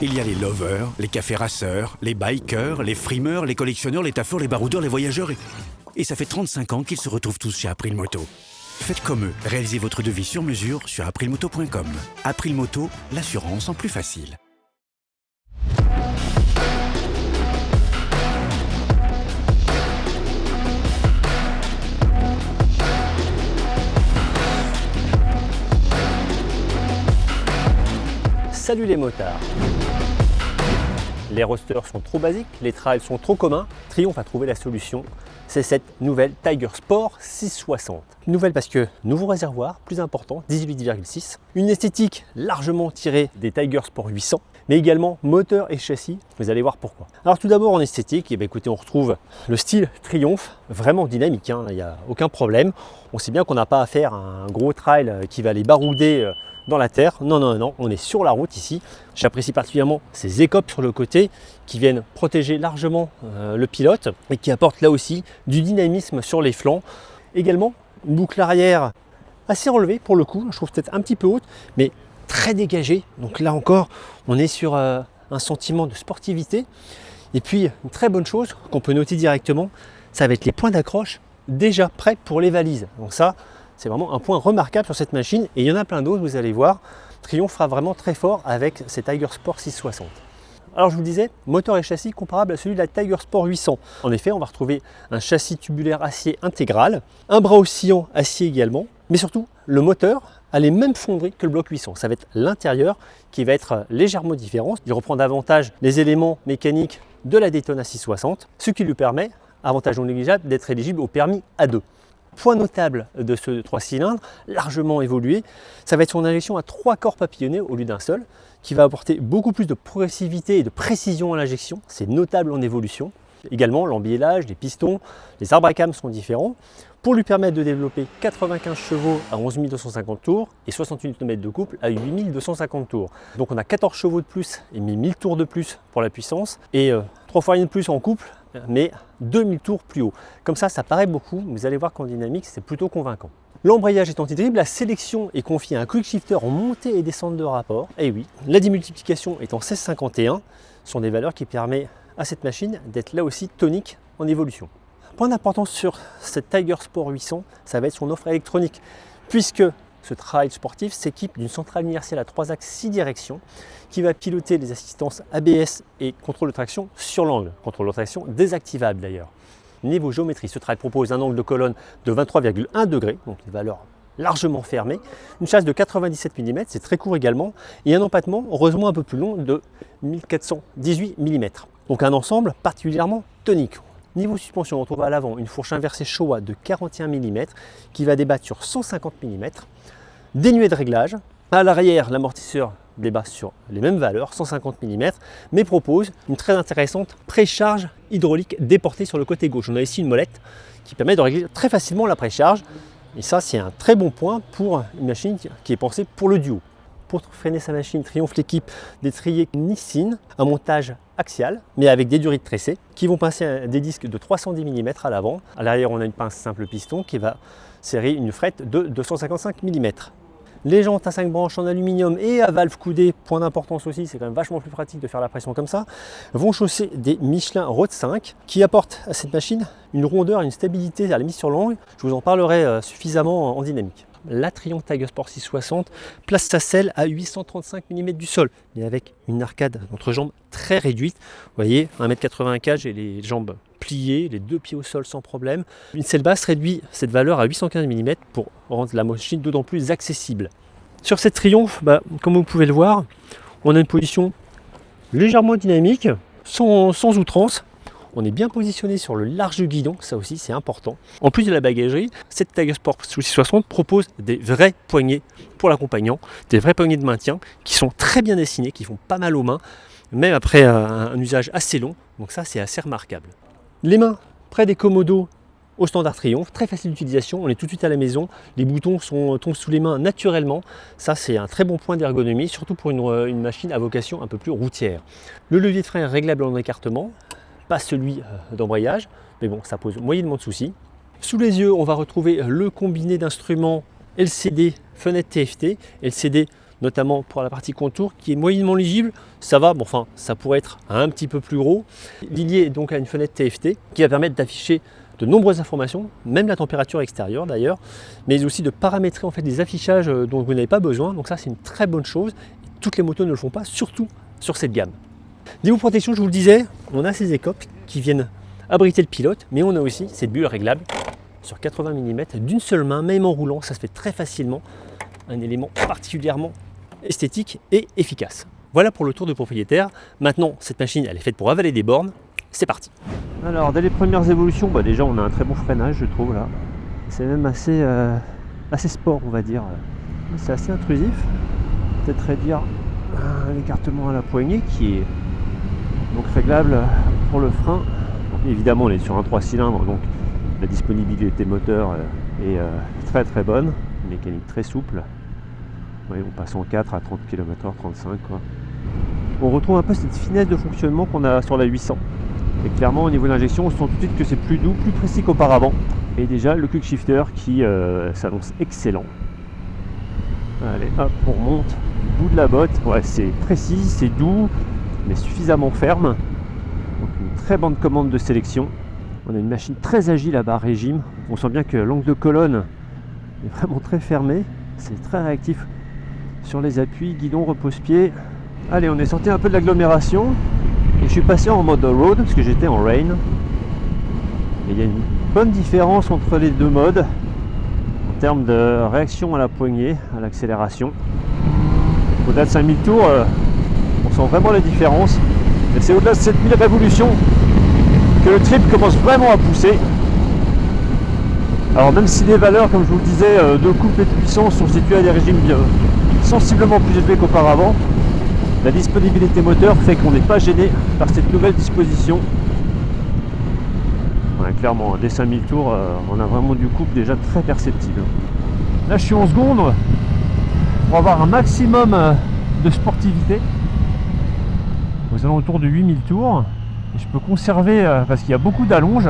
Il y a les lovers, les cafés rasseurs, les bikers, les frimeurs, les collectionneurs, les taffeurs, les baroudeurs, les voyageurs et ça fait 35 ans qu'ils se retrouvent tous chez April Moto. Faites comme eux, réalisez votre devis sur mesure sur aprilmoto.com. April Moto, l'assurance en plus facile. Salut les motards! Les rosters sont trop basiques, les trails sont trop communs. Triumph a trouvé la solution, c'est cette nouvelle Tiger Sport 660. Nouvelle parce que nouveau réservoir, plus important, 18,6. Une esthétique largement tirée des Tiger Sport 800, mais également moteur et châssis, vous allez voir pourquoi. Alors tout d'abord en esthétique, écoutez, on retrouve le style Triumph, vraiment dynamique, il n'y a aucun problème. On sait bien qu'on n'a pas à faire un gros trail qui va les barouder dans la terre. Non, on est sur la route ici. J'apprécie particulièrement ces écopes sur le côté qui viennent protéger largement le pilote et qui apportent là aussi du dynamisme sur les flancs. Également, une boucle arrière assez relevée pour le coup, je trouve peut-être un petit peu haute, mais très dégagée. Donc là encore, on est sur un sentiment de sportivité. Et puis, une très bonne chose qu'on peut noter directement, ça va être les points d'accroche déjà prêts pour les valises. Donc ça, c'est vraiment un point remarquable sur cette machine et il y en a plein d'autres, vous allez voir. Triumph fera vraiment très fort avec ces Tiger Sport 660. Alors je vous le disais, moteur et châssis comparable à celui de la Tiger Sport 800. En effet, on va retrouver un châssis tubulaire acier intégral, un bras oscillant acier également, mais surtout le moteur a les mêmes fonderies que le bloc 800. Ça va être l'intérieur qui va être légèrement différent. Il reprend davantage les éléments mécaniques de la Daytona 660, ce qui lui permet, avantage non négligeable, d'être éligible au permis A2. Point notable de ce 3 cylindres, largement évolué, ça va être son injection à 3 corps papillonnés au lieu d'un seul, qui va apporter beaucoup plus de progressivité et de précision à l'injection, c'est notable en évolution. Également, l'embiellage, les pistons, les arbres à cam sont différents, pour lui permettre de développer 95 chevaux à 11 250 tours et 68 Nm de couple à 8 250 tours. Donc on a 14 chevaux de plus et 1000 tours de plus pour la puissance et 3 fois rien de plus en couple, mais 2000 tours plus haut. Comme ça paraît beaucoup, vous allez voir qu'en dynamique, c'est plutôt convaincant. L'embrayage est anti-dribble, la sélection est confiée à un quick shifter en montée et descente de rapport. Et oui, la démultiplication est en 1651, ce sont des valeurs qui permettent à cette machine d'être là aussi tonique en évolution. Point d'importance sur cette Tiger Sport 800, ça va être son offre électronique, puisque ce trail sportif s'équipe d'une centrale inertielle à 3 axes 6 directions qui va piloter les assistances ABS et contrôle de traction sur l'angle, contrôle de traction désactivable d'ailleurs. Niveau géométrie, ce trail propose un angle de colonne de 23,1 degrés, donc une valeur largement fermée, une chasse de 97 mm, c'est très court également, et un empattement heureusement un peu plus long de 1418 mm. Donc un ensemble particulièrement tonique. Niveau suspension, on trouve à l'avant une fourche inversée Showa de 41 mm qui va débattre sur 150 mm, dénué de réglage. À l'arrière, l'amortisseur débat sur les mêmes valeurs, 150 mm, mais propose une très intéressante précharge hydraulique déportée sur le côté gauche. On a ici une molette qui permet de régler très facilement la précharge. Et ça, c'est un très bon point pour une machine qui est pensée pour le duo. Pour freiner sa machine, Triumph l'équipe d'étriers Nissin, un montage axial, mais avec des durites tressées, qui vont pincer des disques de 310 mm à l'avant. À l'arrière, on a une pince simple piston qui va serrer une frette de 255 mm. Les jantes à 5 branches en aluminium et à valve coudée, point d'importance aussi, c'est quand même vachement plus pratique de faire la pression comme ça, vont chausser des Michelin Road 5 qui apportent à cette machine une rondeur et une stabilité à la mise sur l'angle. Je vous en parlerai suffisamment en dynamique. La Triumph Tiger Sport 660 place sa selle à 835 mm du sol, mais avec une arcade d'entrejambe très réduite. Vous voyez, 1m84, j'ai les jambes pliées, les 2 pieds au sol sans problème. Une selle basse réduit cette valeur à 815 mm pour rendre la machine d'autant plus accessible. Sur cette Triumph, comme vous pouvez le voir, on a une position légèrement dynamique, sans outrance. On est bien positionné sur le large guidon, ça aussi c'est important. En plus de la bagagerie, cette Tiger Sport 660 propose des vraies poignées pour l'accompagnant, des vraies poignées de maintien qui sont très bien dessinées, qui font pas mal aux mains, même après un usage assez long, donc ça c'est assez remarquable. Les mains près des commodos au standard Triumph, très facile d'utilisation, on est tout de suite à la maison, les boutons tombent sous les mains naturellement, ça c'est un très bon point d'ergonomie, surtout pour une machine à vocation un peu plus routière. Le levier de frein est réglable en écartement, pas celui d'embrayage, mais bon, ça pose moyennement de soucis. Sous les yeux, on va retrouver le combiné d'instruments LCD fenêtre TFT, LCD notamment pour la partie contour qui est moyennement lisible. Ça va, bon, enfin ça pourrait être un petit peu plus gros. Lié donc à une fenêtre TFT qui va permettre d'afficher de nombreuses informations, même la température extérieure d'ailleurs, mais aussi de paramétrer en fait des affichages dont vous n'avez pas besoin. Donc ça c'est une très bonne chose. Toutes les motos ne le font pas, surtout sur cette gamme. Niveau protection, je vous le disais, on a ces écopes qui viennent abriter le pilote, mais on a aussi cette bulle réglable sur 80 mm d'une seule main, même en roulant, ça se fait très facilement. Un élément particulièrement esthétique et efficace. Voilà pour le tour de propriétaire. Maintenant, cette machine, elle est faite pour avaler des bornes. C'est parti. Alors, dès les premières évolutions, déjà on a un très bon freinage, je trouve là. C'est même assez sport, on va dire. C'est assez intrusif. Peut-être réduire l'écartement à la poignée qui est donc réglable pour le frein. Évidemment, on est sur un 3 cylindres, donc la disponibilité moteur est très très bonne. Mécanique très souple. Ouais, on passe en 4 à 30 km/h, 35 quoi. On retrouve un peu cette finesse de fonctionnement qu'on a sur la 800. Et clairement au niveau de l'injection, on sent tout de suite que c'est plus doux, plus précis qu'auparavant. Et déjà le quick shifter qui s'annonce excellent. Allez hop, on remonte du bout de la botte. Ouais, c'est précis, c'est doux, mais suffisamment ferme. Donc une très bonne commande de sélection. On a une machine très agile à barre régime. On sent bien que l'angle de colonne est vraiment très fermé, c'est très réactif sur les appuis, guidon, repose-pied. Allez, on est sorti un peu de l'agglomération et je suis passé en mode road parce que j'étais en rain. Et il y a une bonne différence entre les deux modes en termes de réaction à la poignée, à l'accélération. Au-delà de 5000 tours, on sent vraiment la différence. Et c'est au-delà de 7000 révolutions que le trip commence vraiment à pousser. Alors même si les valeurs, comme je vous le disais, de couple et de puissance sont situées à des régimes sensiblement plus élevés qu'auparavant, la disponibilité moteur fait qu'on n'est pas gêné par cette nouvelle disposition. Ouais, clairement, dès 5000 tours, on a vraiment du couple déjà très perceptible. Là je suis en seconde pour avoir un maximum de sportivité aux alentours de 8000 tours. Et je peux conserver, parce qu'il y a beaucoup d'allonges,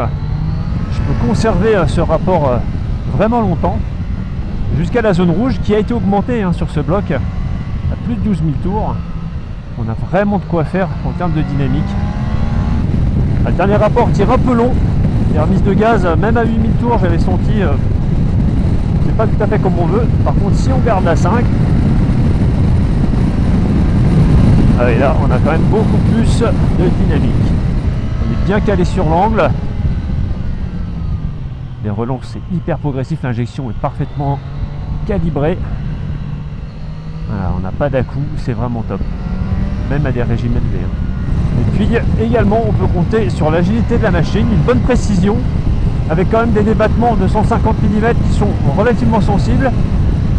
je peux conserver ce rapport vraiment longtemps jusqu'à la zone rouge qui a été augmentée sur ce bloc à plus de 12 000 tours. On a vraiment de quoi faire en termes de dynamique. Le dernier rapport tire un peu long. Les remises de gaz, même à 8000 tours, j'avais senti c'est pas tout à fait comme on veut. Par contre, si on garde la 5, et là on a quand même beaucoup plus de dynamique. On est bien calé sur l'angle. Les relances, c'est hyper progressif, l'injection est parfaitement calibrée. Voilà, on n'a pas d'à-coups, c'est vraiment top. Même à des régimes élevés. Et puis également, on peut compter sur l'agilité de la machine, une bonne précision, avec quand même des débattements de 150 mm qui sont relativement sensibles,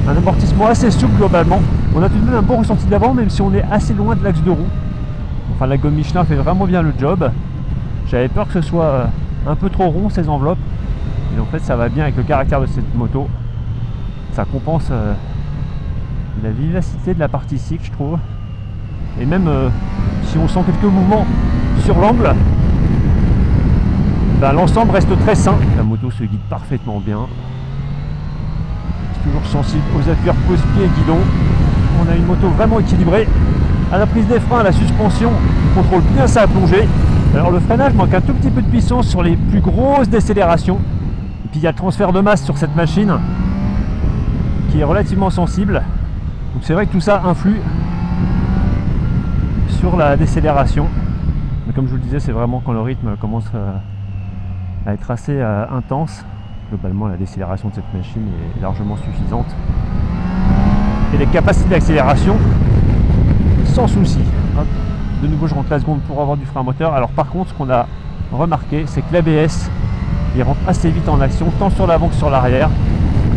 un amortissement assez souple globalement. On a tout de même un bon ressenti d'avant, même si on est assez loin de l'axe de roue. Enfin, la gomme Michelin fait vraiment bien le job. J'avais peur que ce soit un peu trop rond ces enveloppes. Et en fait ça va bien avec le caractère de cette moto. Ça compense la vivacité de la partie cycle, je trouve. Et même si on sent quelques mouvements sur l'angle, l'ensemble reste très sain. La moto se guide parfaitement bien. C'est toujours sensible aux appuis repose-pied et guidon. On a une moto vraiment équilibrée. À la prise des freins, à la suspension, on contrôle bien sa plongée. Alors le freinage manque un tout petit peu de puissance sur les plus grosses décélérations. Et puis il y a le transfert de masse sur cette machine qui est relativement sensible. Donc c'est vrai que tout ça influe sur la décélération. Mais comme je vous le disais, c'est vraiment quand le rythme commence à être assez intense. Globalement, la décélération de cette machine est largement suffisante. Et les capacités d'accélération, sans souci. Hop. De nouveau, je rentre la seconde pour avoir du frein moteur. Alors par contre, ce qu'on a remarqué, c'est que l'ABS, il rentre assez vite en action, tant sur l'avant que sur l'arrière.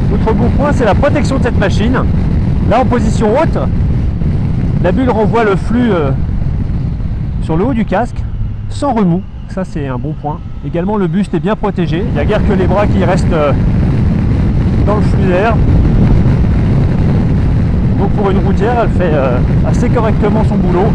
L'autre bon point, c'est la protection de cette machine. Là, en position haute, la bulle renvoie le flux sur le haut du casque, sans remous. Ça, c'est un bon point. Également, le buste est bien protégé. Il n'y a guère que les bras qui restent dans le flux d'air. Donc pour une routière, elle fait assez correctement son boulot.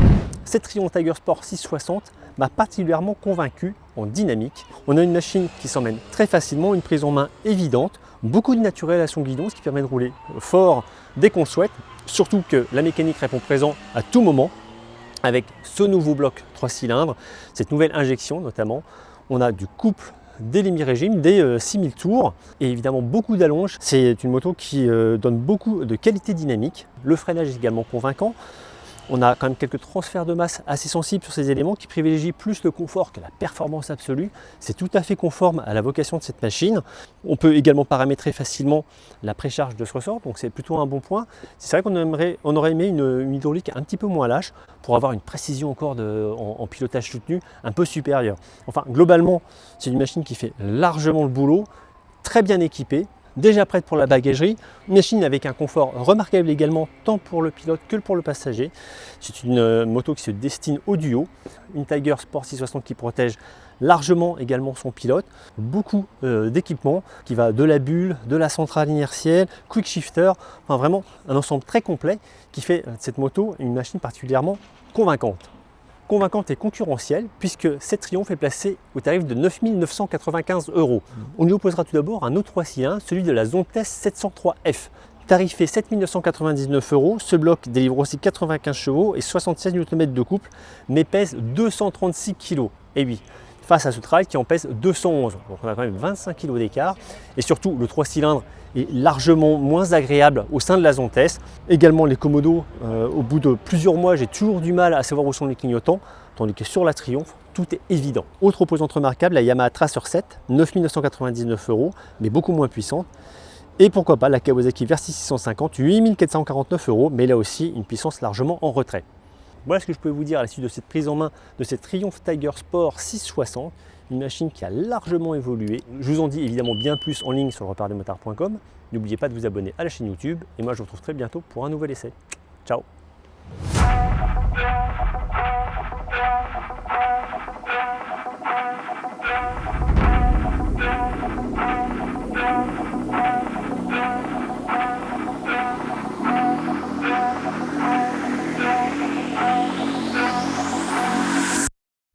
Cette Triumph Tiger Sport 660 m'a particulièrement convaincu en dynamique. On a une machine qui s'emmène très facilement, une prise en main évidente, beaucoup de naturel à son guidon, ce qui permet de rouler fort dès qu'on le souhaite, surtout que la mécanique répond présent à tout moment avec ce nouveau bloc 3 cylindres, cette nouvelle injection notamment. On a du couple dès l'hémi-régime, dès 6000 tours et évidemment beaucoup d'allonge. C'est une moto qui donne beaucoup de qualité dynamique. Le freinage est également convaincant. On a quand même quelques transferts de masse assez sensibles sur ces éléments qui privilégient plus le confort que la performance absolue. C'est tout à fait conforme à la vocation de cette machine. On peut également paramétrer facilement la précharge de ce ressort, donc c'est plutôt un bon point. C'est vrai qu'on aurait aimé une hydraulique un petit peu moins lâche pour avoir une précision encore en pilotage soutenu un peu supérieure. Enfin, globalement, c'est une machine qui fait largement le boulot, très bien équipée, déjà prête pour la bagagerie, une machine avec un confort remarquable également tant pour le pilote que pour le passager. C'est une moto qui se destine au duo, une Tiger Sport 660 qui protège largement également son pilote, beaucoup d'équipements qui va de la bulle, de la centrale inertielle, quick shifter, enfin vraiment un ensemble très complet qui fait de cette moto une machine particulièrement convaincante et concurrentielle puisque cette Triumph est placée au tarif de 9 995 €. On lui opposera tout d'abord un autre 3 cylindres, celui de la Zontes 703F. Tarifé 7 999 €, ce bloc délivre aussi 95 chevaux et 76 Nm de couple, mais pèse 236 kg. Et oui, face à ce trail qui en pèse 211. Donc on a quand même 25 kg d'écart. Et surtout, le 3 cylindres est largement moins agréable au sein de la Zontes. Également les commodos, au bout de plusieurs mois, j'ai toujours du mal à savoir où sont les clignotants, tandis que sur la Triumph, tout est évident. Autre opposante remarquable, la Yamaha Tracer 7, 9 999 €, mais beaucoup moins puissante. Et pourquoi pas la Kawasaki Versys 650, 8 449 €, mais là aussi une puissance largement en retrait. Voilà ce que je peux vous dire à la suite de cette prise en main de cette Triumph Tiger Sport 660, une machine qui a largement évolué. Je vous en dis évidemment bien plus en ligne sur lerepairdemotards.com. N'oubliez pas de vous abonner à la chaîne YouTube et moi je vous retrouve très bientôt pour un nouvel essai. Ciao!